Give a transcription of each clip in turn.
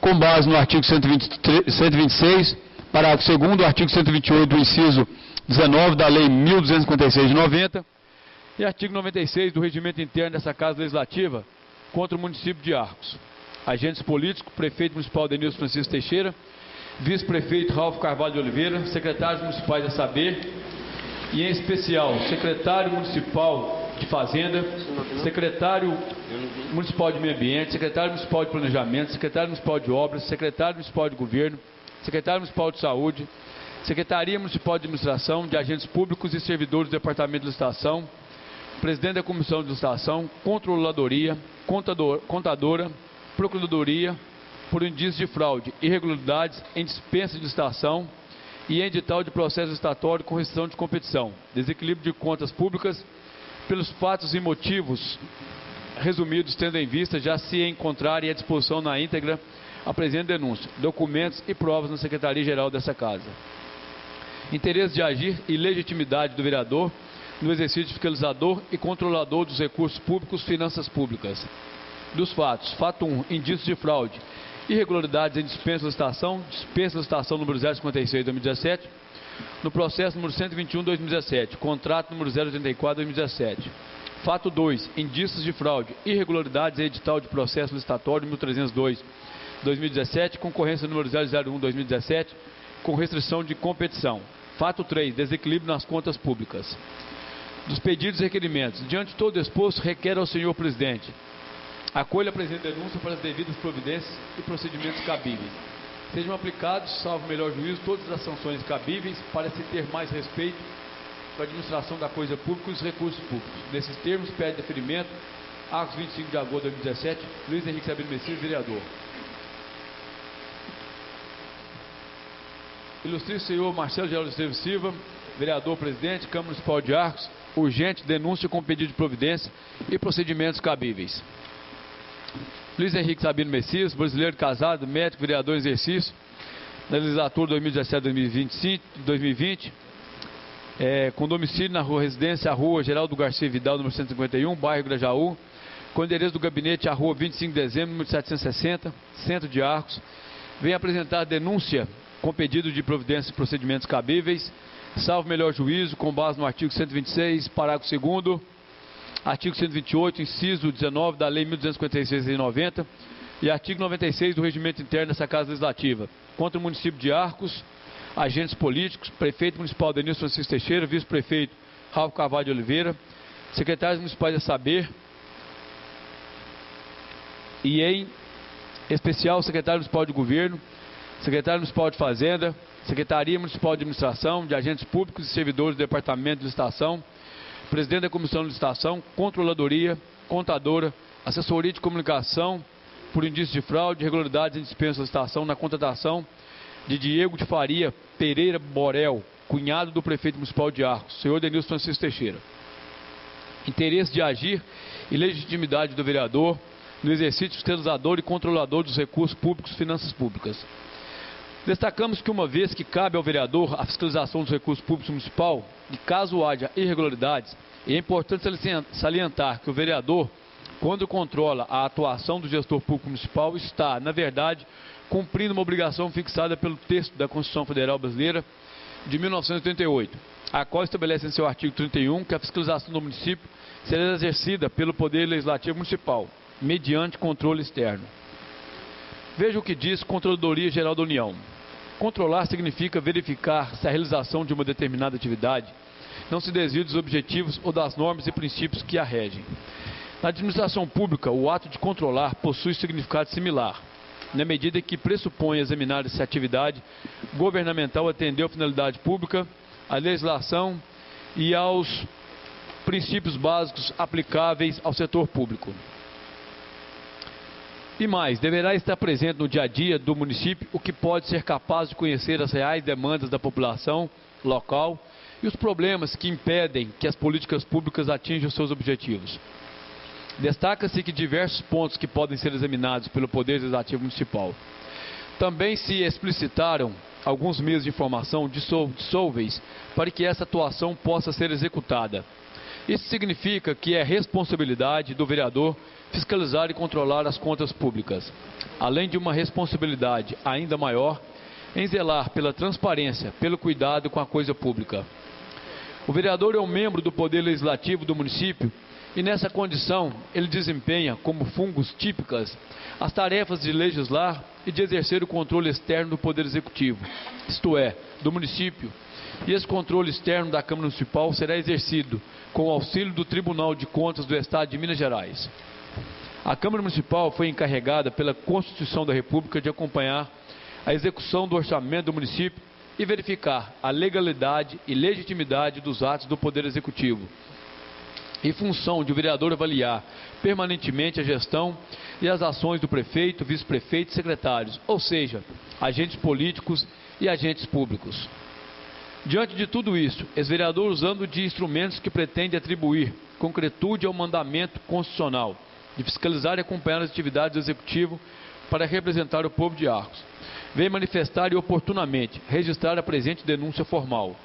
com base no artigo 126, parágrafo 2º, artigo 128 do inciso 19 da Lei 1256 de 90 e artigo 96 do regimento interno dessa Casa Legislativa contra o município de Arcos. Agentes políticos, prefeito municipal Denilson Francisco Teixeira, vice-prefeito Ralfo Carvalho de Oliveira, secretários municipais a saber, e em especial, secretário municipal de Fazenda, secretário municipal de Meio Ambiente, secretário municipal de Planejamento, secretário municipal de Obras, secretário municipal de Governo, secretário municipal de Saúde, Secretaria Municipal de Administração, de Agentes Públicos e Servidores do Departamento de Licitação, presidente da Comissão de Licitação, Controladoria, Contadora, Procuradoria, por indício de fraude, irregularidades em dispensa de licitação e em edital de processo licitatório com restrição de competição, desequilíbrio de contas públicas, pelos fatos e motivos resumidos, tendo em vista já se encontrarem à disposição na íntegra a presente denúncia, documentos e provas na Secretaria-Geral dessa Casa. Interesse de agir e legitimidade do vereador no exercício fiscalizador e controlador dos recursos públicos, finanças públicas. Dos fatos: fato 1, indícios de fraude, irregularidades em dispensa de licitação número 056/2017, no processo número 121/2017, contrato número 084/2017. Fato 2, indícios de fraude, irregularidades em edital de processo licitatório número 302/2017, concorrência número 001/2017, com restrição de competição. Fato 3, desequilíbrio nas contas públicas. Dos pedidos e requerimentos, diante de todo exposto, requer ao senhor presidente: acolha a presente denúncia para as devidas providências e procedimentos cabíveis. Sejam aplicados, salvo melhor juízo, todas as sanções cabíveis para se ter mais respeito para a administração da coisa pública e os recursos públicos. Nesses termos, pede deferimento, Arcos, 25 de agosto de 2017, Luiz Henrique Sabino Messias, vereador. Ilustríssimo senhor Marcelo Geraldo Esteves Silva, vereador presidente, Câmara Municipal de Arcos, urgente denúncia com pedido de providência e procedimentos cabíveis. Luiz Henrique Sabino Messias, brasileiro casado, médico, vereador em exercício, na legislatura 2017-2020, com domicílio na residência, a rua Geraldo Garcia Vidal, número 151, bairro Grajaú, com endereço do gabinete, a rua 25 de dezembro, número 760, centro de Arcos, vem apresentar denúncia com pedido de providências e procedimentos cabíveis, salvo melhor juízo, com base no artigo 126, parágrafo 2º, artigo 128, inciso 19 da Lei 1256 de 90 e artigo 96 do regimento interno dessa Casa Legislativa, contra o município de Arcos, agentes políticos, prefeito municipal Denilson Francisco Teixeira, vice-prefeito Ralfo Carvalho de Oliveira, secretários municipais a saber, e em especial secretário municipal de Governo, secretário municipal de Fazenda, Secretaria Municipal de Administração, de Agentes Públicos e Servidores do Departamento de Licitação, presidente da Comissão de Licitação, Controladoria, Contadora, Assessoria de Comunicação, por indício de fraude, irregularidades em dispensa de licitação na contratação de Diego de Faria Pereira Borel, cunhado do prefeito municipal de Arcos, senhor Denilson Francisco Teixeira. Interesse de agir e legitimidade do vereador no exercício fiscalizador e controlador dos recursos públicos e finanças públicas. Destacamos que, uma vez que cabe ao vereador a fiscalização dos recursos públicos municipal, e caso haja irregularidades, é importante salientar que o vereador, quando controla a atuação do gestor público municipal, está, na verdade, cumprindo uma obrigação fixada pelo texto da Constituição Federal Brasileira de 1988, a qual estabelece em seu artigo 31 que a fiscalização do município será exercida pelo Poder Legislativo Municipal, mediante controle externo. Veja o que diz Controladoria Geral da União. Controlar significa verificar se a realização de uma determinada atividade não se desvia dos objetivos ou das normas e princípios que a regem. Na administração pública, o ato de controlar possui significado similar, na medida que pressupõe examinar se a atividade governamental atendeu à finalidade pública, à legislação e aos princípios básicos aplicáveis ao setor público. E mais, deverá estar presente no dia a dia do município o que pode ser capaz de conhecer as reais demandas da população local e os problemas que impedem que as políticas públicas atinjam seus objetivos. Destaca-se que diversos pontos que podem ser examinados pelo Poder Legislativo Municipal. Também se explicitaram alguns meios de informação dissolúveis para que essa atuação possa ser executada. Isso significa que é responsabilidade do vereador fiscalizar e controlar as contas públicas, além de uma responsabilidade ainda maior em zelar pela transparência, pelo cuidado com a coisa pública. O vereador é um membro do Poder Legislativo do município e, nessa condição, ele desempenha, como fungos típicas, as tarefas de legislar e de exercer o controle externo do Poder Executivo, isto é, do município, e esse controle externo da Câmara Municipal será exercido com o auxílio do Tribunal de Contas do Estado de Minas Gerais. A Câmara Municipal foi encarregada pela Constituição da República de acompanhar a execução do orçamento do município e verificar a legalidade e legitimidade dos atos do Poder Executivo, em função de o vereador avaliar permanentemente a gestão e as ações do prefeito, vice-prefeito e secretários, ou seja, agentes políticos e agentes públicos. Diante de tudo isso, esse vereador, usando de instrumentos que pretende atribuir concretude ao mandamento constitucional de fiscalizar e acompanhar as atividades do Executivo para representar o povo de Arcos, vem manifestar e oportunamente registrar a presente denúncia formal,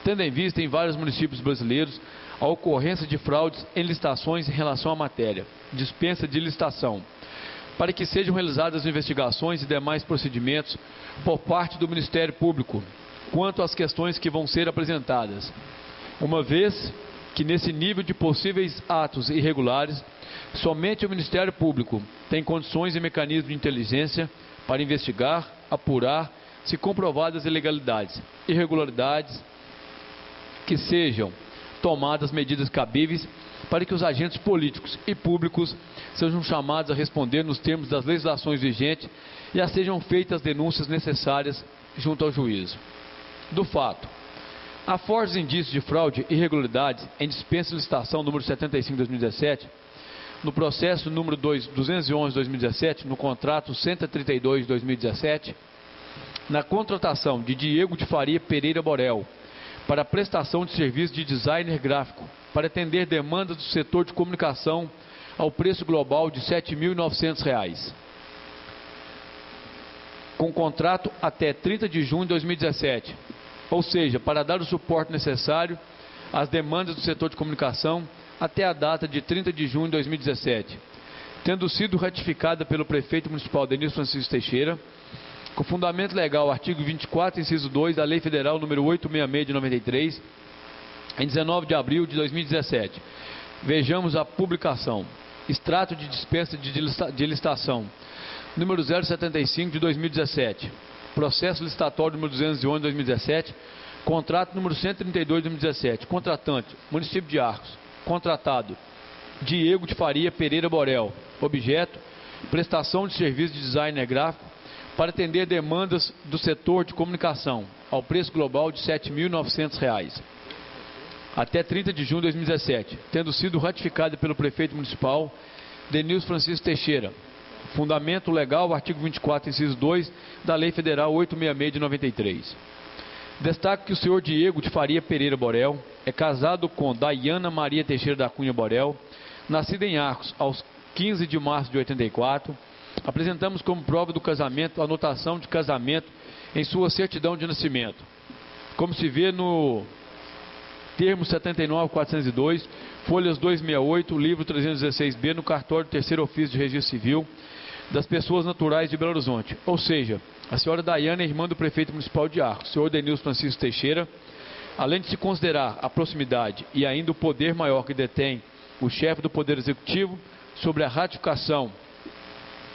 tendo em vista em vários municípios brasileiros a ocorrência de fraudes em licitações em relação à matéria, dispensa de licitação, para que sejam realizadas investigações e demais procedimentos por parte do Ministério Público quanto às questões que vão ser apresentadas, uma vez que nesse nível de possíveis atos irregulares, somente o Ministério Público tem condições e mecanismos de inteligência para investigar, apurar, se comprovadas ilegalidades, irregularidades, que sejam tomadas medidas cabíveis para que os agentes políticos e públicos sejam chamados a responder nos termos das legislações vigentes e a sejam feitas as denúncias necessárias junto ao juízo. Do fato, há fortes indícios de fraude e irregularidades em dispensa de licitação número 75/2017, no processo número 211/2017, no contrato 132/2017, na contratação de Diego de Faria Pereira Borel para prestação de serviço de designer gráfico para atender demandas do setor de comunicação ao preço global de R$ 7.900, com contrato até 30 de junho de 2017, ou seja, para dar o suporte necessário às demandas do setor de comunicação até a data de 30 de junho de 2017, tendo sido ratificada pelo prefeito municipal Denilson Francisco Teixeira, com fundamento legal artigo 24, inciso 2 da Lei Federal número 866 de 93, em 19 de abril de 2017. Vejamos a publicação. Extrato de dispensa de licitação número 075 de 2017. Processo licitatório número 211 de 2017. Contrato número 132 de 2017. Contratante, município de Arcos. Contratado, Diego de Faria Pereira Borel. Objeto, prestação de serviço de designer gráfico para atender demandas do setor de comunicação, ao preço global de R$ 7.900, até 30 de junho de 2017, tendo sido ratificada pelo prefeito municipal Denilson Francisco Teixeira. Fundamento legal, artigo 24, inciso 2 da Lei Federal 866 de 93. Destaco que o senhor Diego de Faria Pereira Borel é casado com Daiana Maria Teixeira da Cunha Borel, nascida em Arcos aos 15 de março de 84. Apresentamos como prova do casamento a anotação de casamento em sua certidão de nascimento, como se vê no termo 79.402, folhas 268, livro 316B, no cartório 3º ofício de registro civil das pessoas naturais de Belo Horizonte. Ou seja, a senhora Daiana é irmã do prefeito municipal de Arcos, senhor Denilson Francisco Teixeira. Além de se considerar a proximidade e ainda o poder maior que detém o chefe do Poder Executivo sobre a ratificação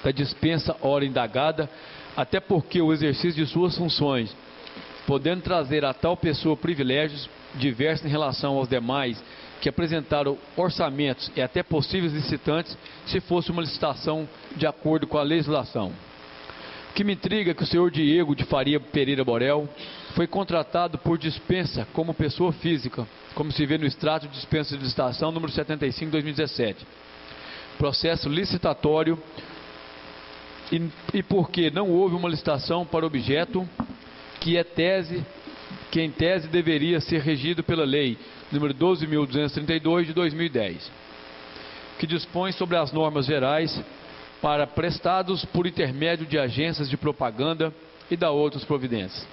da dispensa ora indagada, até porque o exercício de suas funções, podendo trazer a tal pessoa privilégios diversos em relação aos demais que apresentaram orçamentos e até possíveis licitantes, se fosse uma licitação de acordo com a legislação. O que me intriga é que o senhor Diego de Faria Pereira Borel foi contratado por dispensa como pessoa física, como se vê no extrato de dispensa de licitação número 75/2017. Processo licitatório e porque não houve uma licitação para objeto que em tese deveria ser regido pela lei número 12.232 de 2010, que dispõe sobre as normas gerais para prestados por intermédio de agências de propaganda e da outras providências.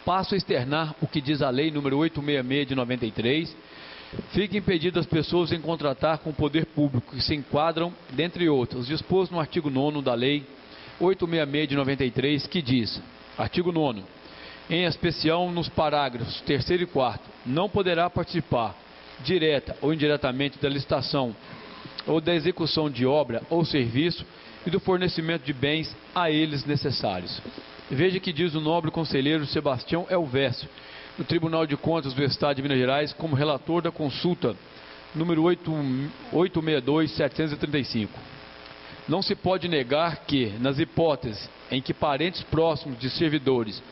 Passo a externar o que diz a lei número 866 de 93, Fica impedido as pessoas em contratar com o poder público que se enquadram, dentre outros, disposto no artigo 9º da Lei 866 de 93, que diz, artigo 9º, em especial nos parágrafos 3º e 4º, não poderá participar, direta ou indiretamente, da licitação ou da execução de obra ou serviço e do fornecimento de bens a eles necessários. Veja que diz o nobre conselheiro Sebastião Elvésio, do Tribunal de Contas do Estado de Minas Gerais, como relator da consulta número 862-735. Não se pode negar que, nas hipóteses em que parentes próximos de servidores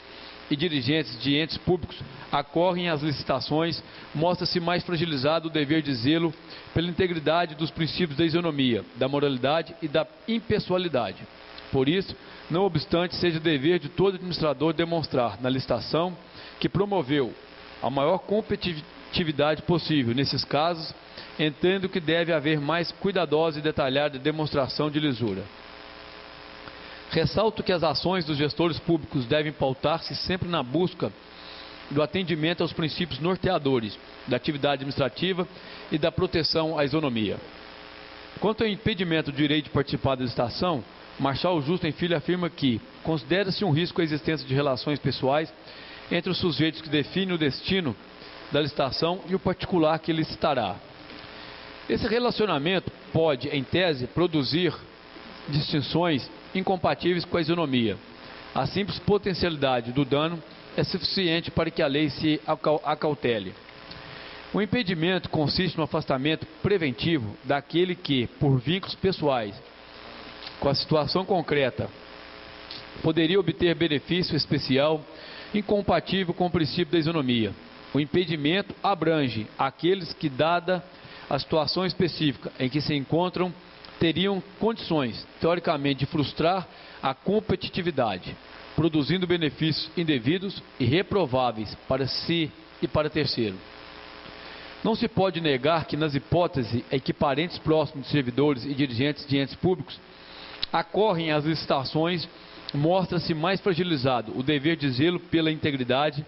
e dirigentes de entes públicos acorrem às licitações, mostra-se mais fragilizado o dever de zelo pela integridade dos princípios da isonomia, da moralidade e da impessoalidade. Por isso, não obstante, seja dever de todo administrador demonstrar na licitação que promoveu a maior competitividade possível. Nesses casos, entendo que deve haver mais cuidadosa e detalhada demonstração de lisura. Ressalto que as ações dos gestores públicos devem pautar-se sempre na busca do atendimento aos princípios norteadores da atividade administrativa e da proteção à isonomia. Quanto ao impedimento do direito de participar da licitação, Marchal Justo Filho afirma que considera-se um risco a existência de relações pessoais entre os sujeitos que definem o destino da licitação e o particular que licitará. Esse relacionamento pode, em tese, produzir distinções incompatíveis com a isonomia. A simples potencialidade do dano é suficiente para que a lei se acautele. O impedimento consiste no afastamento preventivo daquele que, por vínculos pessoais, com a situação concreta, poderia obter benefício especial incompatível com o princípio da isonomia. O impedimento abrange aqueles que, dada a situação específica em que se encontram, teriam condições, teoricamente, de frustrar a competitividade, produzindo benefícios indevidos e reprováveis para si e para terceiro. Não se pode negar que, nas hipóteses em que parentes próximos de servidores e dirigentes de entes públicos acorrem às licitações, mostra-se mais fragilizado o dever de zelo pela integridade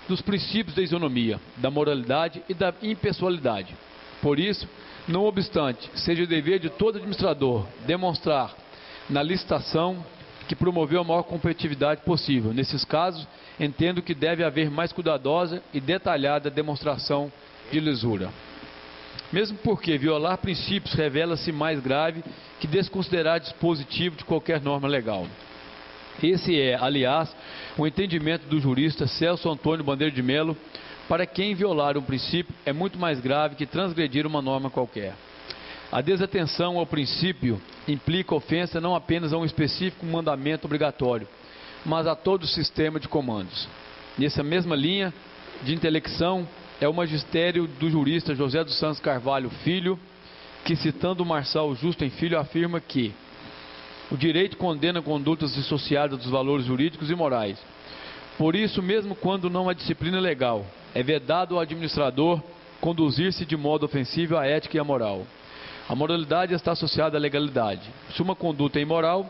dos princípios da isonomia, da moralidade e da impessoalidade. Por isso, não obstante, seja o dever de todo administrador demonstrar na licitação que promoveu a maior competitividade possível. Nesses casos, entendo que deve haver mais cuidadosa e detalhada demonstração de lisura. Mesmo porque violar princípios revela-se mais grave que desconsiderar dispositivo de qualquer norma legal. Esse é, aliás, o entendimento do jurista Celso Antônio Bandeira de Melo, para quem violar um princípio é muito mais grave que transgredir uma norma qualquer. A desatenção ao princípio implica ofensa não apenas a um específico mandamento obrigatório, mas a todo o sistema de comandos. Nessa mesma linha de intelecção é o magistério do jurista José dos Santos Carvalho Filho, que, citando Marçal Justo Filho, afirma que o direito condena condutas dissociadas dos valores jurídicos e morais. Por isso, mesmo quando não há disciplina legal, é vedado ao administrador conduzir-se de modo ofensivo à ética e à moral. A moralidade está associada à legalidade. Se uma conduta é imoral,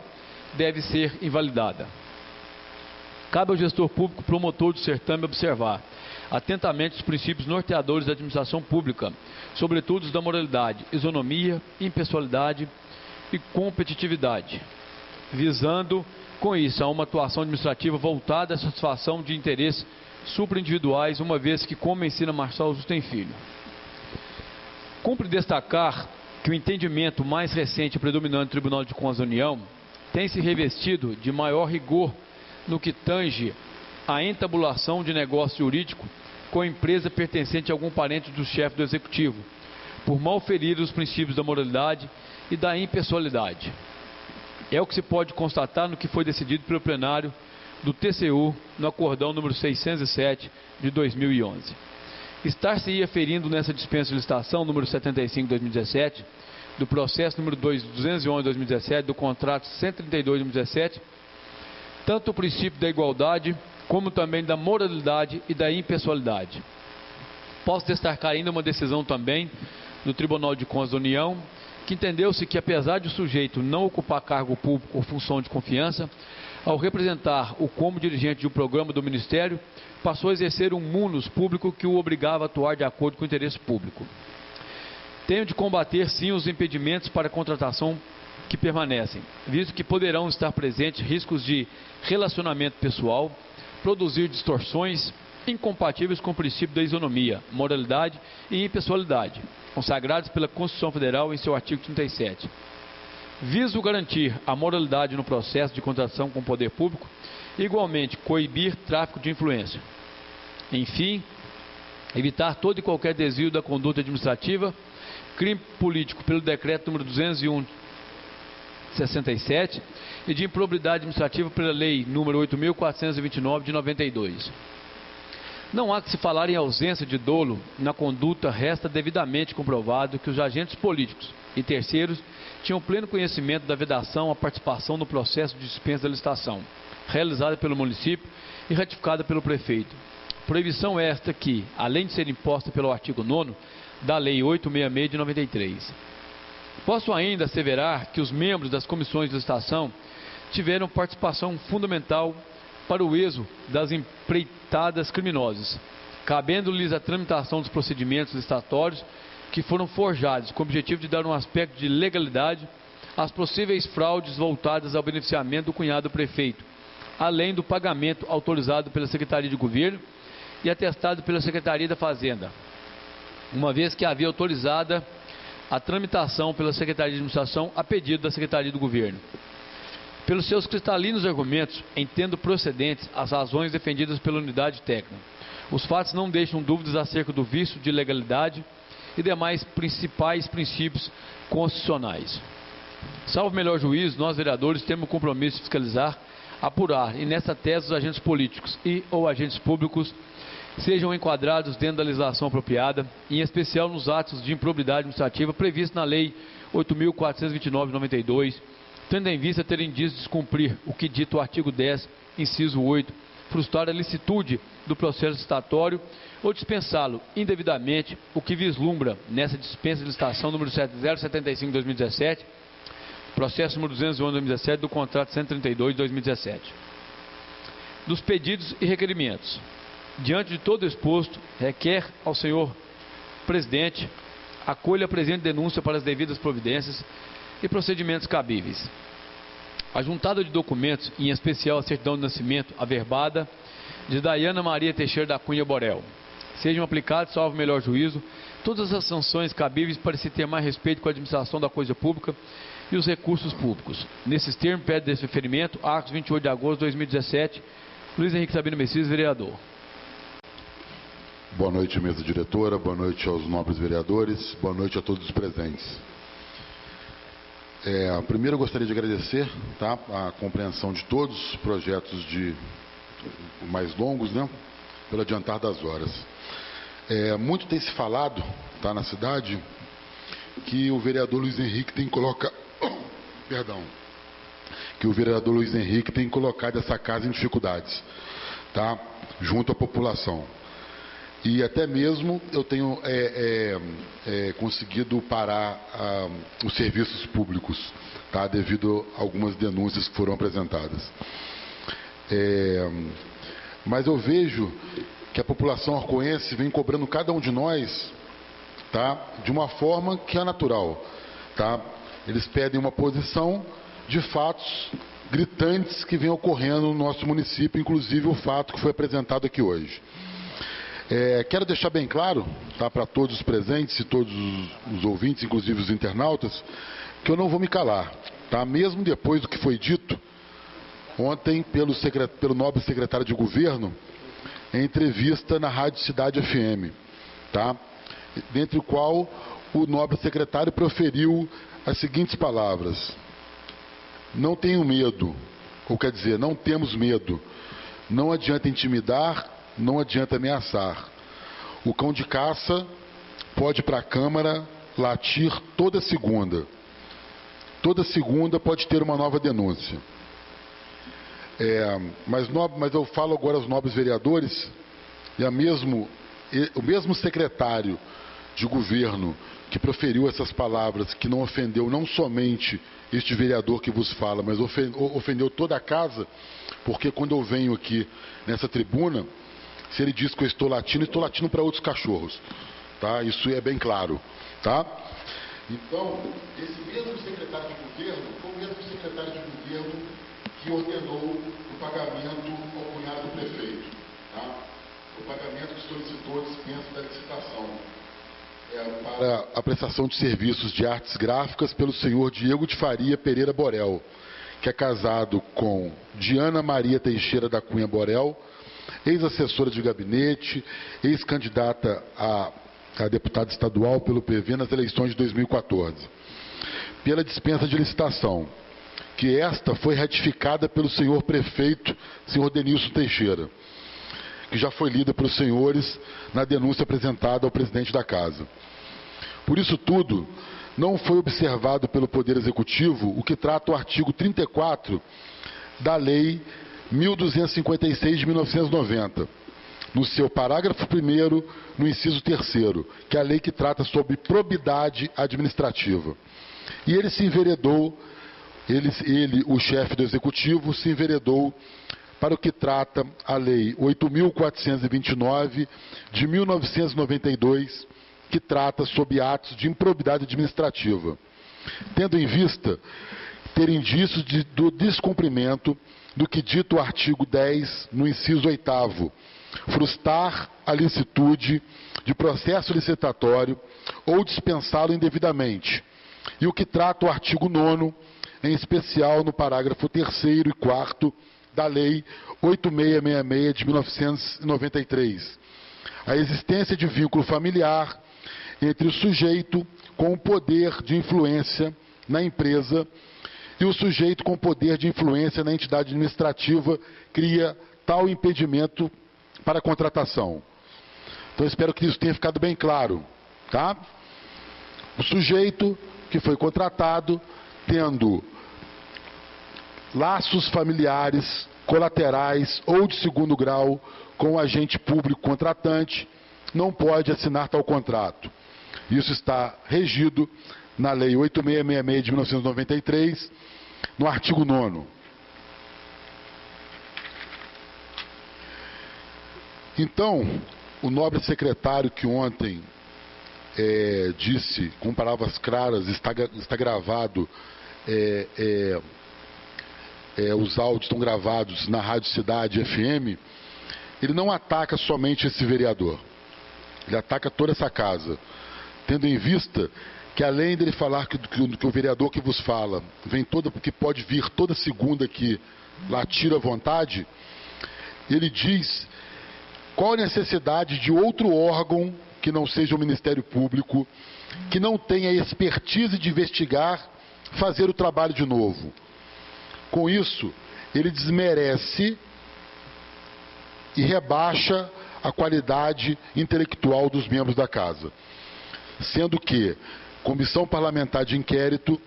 deve ser invalidada. Cabe ao gestor público promotor do certame observar atentamente os princípios norteadores da administração pública, sobretudo os da moralidade, isonomia, impessoalidade e competitividade, visando com isso a uma atuação administrativa voltada à satisfação de interesses supraindividuais, uma vez que, como ensina Marçal Justo Filho, cumpre destacar que o entendimento mais recente e predominante do Tribunal de Contas da União tem se revestido de maior rigor no que tange à entabulação de negócio jurídico com a empresa pertencente a algum parente do chefe do executivo, por mal ferir os princípios da moralidade e da impessoalidade. É o que se pode constatar no que foi decidido pelo plenário do TCU no acordão número 607 de 2011. Estar-se-ia ferindo nessa dispensa de licitação número 75 de 2017, do processo número 211 de 2017, do contrato 132 de 2017, tanto o princípio da igualdade como também da moralidade e da impessoalidade. Posso destacar ainda uma decisão também do Tribunal de Contas da União, que entendeu-se que, apesar de o sujeito não ocupar cargo público ou função de confiança, ao representar o como dirigente de um programa do Ministério, passou a exercer um munus público que o obrigava a atuar de acordo com o interesse público. Tenho de combater, sim, os impedimentos para a contratação que permanecem, visto que poderão estar presentes riscos de relacionamento pessoal, produzir distorções incompatíveis com o princípio da isonomia, moralidade e impessoalidade, consagrados pela Constituição Federal em seu artigo 37. Viso garantir a moralidade no processo de contratação com o poder público, igualmente coibir tráfico de influência. Enfim, evitar todo e qualquer desvio da conduta administrativa, crime político pelo decreto número 201/67 e de improbidade administrativa pela lei número 8.429 de 92. Não há que se falar em ausência de dolo na conduta, resta devidamente comprovado que os agentes políticos e terceiros tinham pleno conhecimento da vedação à participação no processo de dispensa da licitação, realizada pelo município e ratificada pelo prefeito. Proibição esta que, além de ser imposta pelo artigo 9º da Lei 866 de 93. Posso ainda asseverar que os membros das comissões de licitação tiveram participação fundamental para o êxito das empreitadas criminosas, cabendo-lhes a tramitação dos procedimentos licitatórios que foram forjados com o objetivo de dar um aspecto de legalidade às possíveis fraudes voltadas ao beneficiamento do cunhado do prefeito, além do pagamento autorizado pela Secretaria de Governo e atestado pela Secretaria da Fazenda, uma vez que havia autorizada a tramitação pela Secretaria de Administração a pedido da Secretaria do Governo. Pelos seus cristalinos argumentos, entendo procedentes as razões defendidas pela unidade técnica. Os fatos não deixam dúvidas acerca do vício de legalidade e demais principais princípios constitucionais. Salvo melhor juízo, nós vereadores temos o compromisso de fiscalizar, apurar e nessa tese os agentes políticos e ou agentes públicos sejam enquadrados dentro da legislação apropriada, em especial nos atos de improbidade administrativa previstos na Lei 8.429 de 92, tendo em vista ter indício de descumprir o que dita o artigo 10, inciso 8, frustrar a licitude do processo licitatório ou dispensá-lo indevidamente, o que vislumbra nessa dispensa de licitação número 7075 de 2017, processo número 211 de 2017 do contrato 132 de 2017. Dos pedidos e requerimentos. Diante de todo exposto, requer ao senhor presidente acolha a presente denúncia para as devidas providências e procedimentos cabíveis. A juntada de documentos, em especial a certidão de nascimento averbada de Daiana Maria Teixeira da Cunha Borel, sejam aplicados, salvo melhor juízo, todas as sanções cabíveis para se ter mais respeito com a administração da coisa pública e os recursos públicos. Nesses termos, pede desse referimento, atos 28 de agosto de 2017, Luiz Henrique Sabino Messias, vereador. Boa noite, mesa diretora, boa noite aos nobres vereadores, boa noite a todos os presentes. Primeiro eu gostaria de agradecer a compreensão de todos os projetos mais longos, pelo adiantar das horas. Muito tem se falado na cidade que o vereador Luiz Henrique tem colocado essa casa em dificuldades, junto à população. E até mesmo eu tenho conseguido parar os serviços públicos, devido a algumas denúncias que foram apresentadas. Mas eu vejo que a população arcoense vem cobrando cada um de nós, de uma forma que é natural. Eles pedem uma posição de fatos gritantes que vem ocorrendo no nosso município, inclusive o fato que foi apresentado aqui hoje. Quero deixar bem claro, para todos os presentes e todos os ouvintes, inclusive os internautas, que eu não vou me calar, mesmo depois do que foi dito ontem pelo nobre secretário de governo, em entrevista na Rádio Cidade FM, dentre o qual o nobre secretário proferiu as seguintes palavras: não tenho medo, ou quer dizer, não temos medo, não adianta intimidar, não adianta ameaçar. O cão de caça pode ir para a Câmara latir toda segunda. Toda segunda pode ter uma nova denúncia. Mas eu falo agora aos nobres vereadores, e o mesmo secretário de governo que proferiu essas palavras, que não ofendeu não somente este vereador que vos fala, mas ofendeu toda a casa, porque quando eu venho aqui nessa tribuna, se ele diz que eu estou latindo para outros cachorros, tá? Isso é bem claro, tá? Então, esse mesmo secretário de governo foi o mesmo secretário de governo que ordenou o pagamento ao cunhado do prefeito, tá? O pagamento que solicitou a dispensa da licitação para a prestação de serviços de artes gráficas pelo senhor Diego de Faria Pereira Borel, que é casado com Diana Maria Teixeira da Cunha Borel, ex-assessora de gabinete, ex-candidata a deputada estadual pelo PV nas eleições de 2014, pela dispensa de licitação, que esta foi ratificada pelo senhor prefeito, senhor Denilson Teixeira, que já foi lida pelos senhores na denúncia apresentada ao presidente da Casa. Por isso tudo, não foi observado pelo Poder Executivo o que trata o artigo 34 da Lei 1256 de 1990, no seu parágrafo 1º, no inciso 3º, que é a lei que trata sobre probidade administrativa. E ele se enveredou, o chefe do Executivo, se enveredou para o que trata a Lei 8.429 de 1992, que trata sobre atos de improbidade administrativa, tendo em vista ter indícios do descumprimento do que dita o artigo 10, no inciso 8º, frustrar a licitude de processo licitatório ou dispensá-lo indevidamente, e o que trata o artigo 9º, em especial no parágrafo 3º e 4º da Lei 8666 de 1993, a existência de vínculo familiar entre o sujeito com o poder de influência na empresa e o sujeito com poder de influência na entidade administrativa cria tal impedimento para a contratação. Então, espero que isso tenha ficado bem claro, tá? O sujeito que foi contratado, tendo laços familiares, colaterais ou de segundo grau com o agente público contratante, não pode assinar tal contrato. Isso está regido na Lei 8666 de 1993, no artigo 9º. Então, o nobre secretário que ontem disse, com palavras claras, está gravado, os áudios estão gravados na Rádio Cidade FM, ele não ataca somente esse vereador, ele ataca toda essa casa, tendo em vista que além dele falar que o vereador que vos fala que pode vir toda segunda que lá tira à vontade, ele diz qual a necessidade de outro órgão que não seja o Ministério Público, que não tenha expertise de investigar, fazer o trabalho de novo. Com isso, ele desmerece e rebaixa a qualidade intelectual dos membros da Casa, sendo que Comissão Parlamentar de Inquérito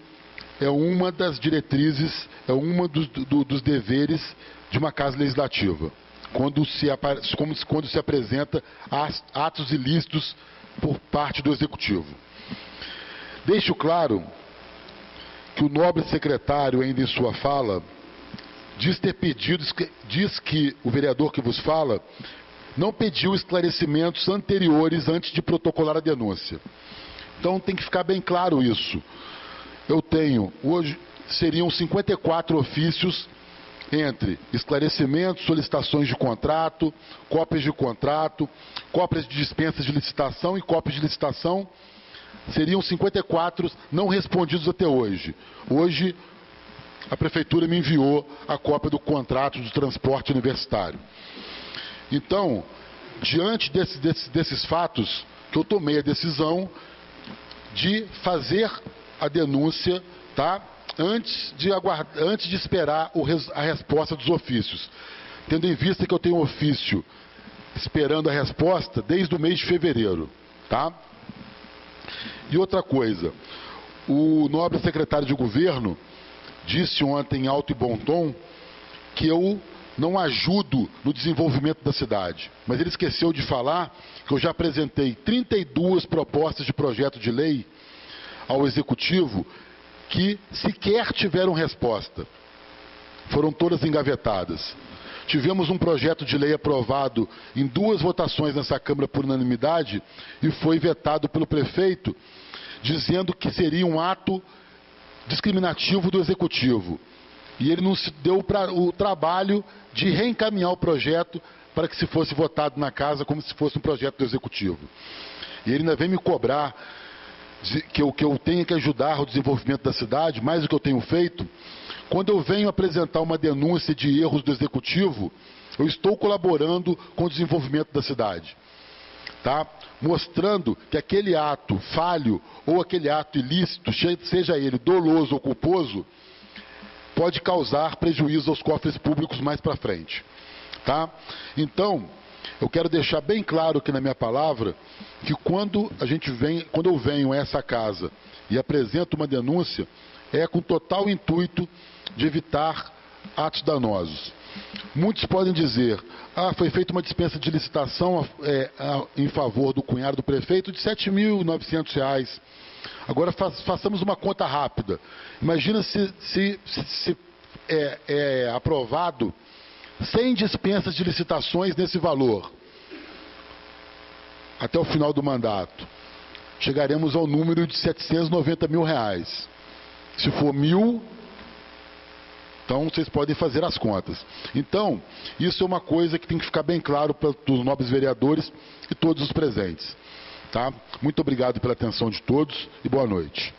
é uma das diretrizes, é uma dos deveres de uma Casa Legislativa, quando se apresenta atos ilícitos por parte do Executivo. Deixo claro que o nobre secretário, ainda em sua fala, diz que o vereador que vos fala não pediu esclarecimentos anteriores antes de protocolar a denúncia. Então tem que ficar bem claro isso. Eu tenho, hoje, seriam 54 ofícios entre esclarecimentos, solicitações de contrato, cópias de dispensas de licitação e cópias de licitação. Seriam 54 não respondidos até hoje. Hoje, a Prefeitura me enviou a cópia do contrato de transporte universitário. Então, diante desses fatos, que eu tomei a decisão de fazer a denúncia, tá? Antes de esperar a resposta dos ofícios. Tendo em vista que eu tenho um ofício esperando a resposta desde o mês de fevereiro, tá? E outra coisa, o nobre secretário de governo disse ontem em alto e bom tom que eu não ajudo no desenvolvimento da cidade. Mas ele esqueceu de falar que eu já apresentei 32 propostas de projeto de lei ao Executivo que sequer tiveram resposta. Foram todas engavetadas. Tivemos um projeto de lei aprovado em 2 votações nessa Câmara por unanimidade e foi vetado pelo prefeito, dizendo que seria um ato discriminativo do Executivo. E ele não se deu o trabalho de reencaminhar o projeto para que se fosse votado na casa como se fosse um projeto do Executivo. E ele ainda vem me cobrar que eu tenha que ajudar o desenvolvimento da cidade, mais do que eu tenho feito. Quando eu venho apresentar uma denúncia de erros do Executivo, eu estou colaborando com o desenvolvimento da cidade. Tá? Mostrando que aquele ato falho ou aquele ato ilícito, seja ele doloso ou culposo, pode causar prejuízo aos cofres públicos mais para frente. Tá? Então, eu quero deixar bem claro aqui na minha palavra que quando eu venho a essa casa e apresento uma denúncia, é com total intuito de evitar atos danosos. Muitos podem dizer, foi feita uma dispensa de licitação em favor do cunhado do prefeito de R$ 7.900. Agora façamos uma conta rápida. Imagina se é aprovado 100 dispensas de licitações nesse valor. Até o final do mandato. Chegaremos ao número de R$ 790 mil. Se for 1.000, então vocês podem fazer as contas. Então, isso é uma coisa que tem que ficar bem claro para os nobres vereadores e todos os presentes. Tá? Muito obrigado pela atenção de todos e boa noite.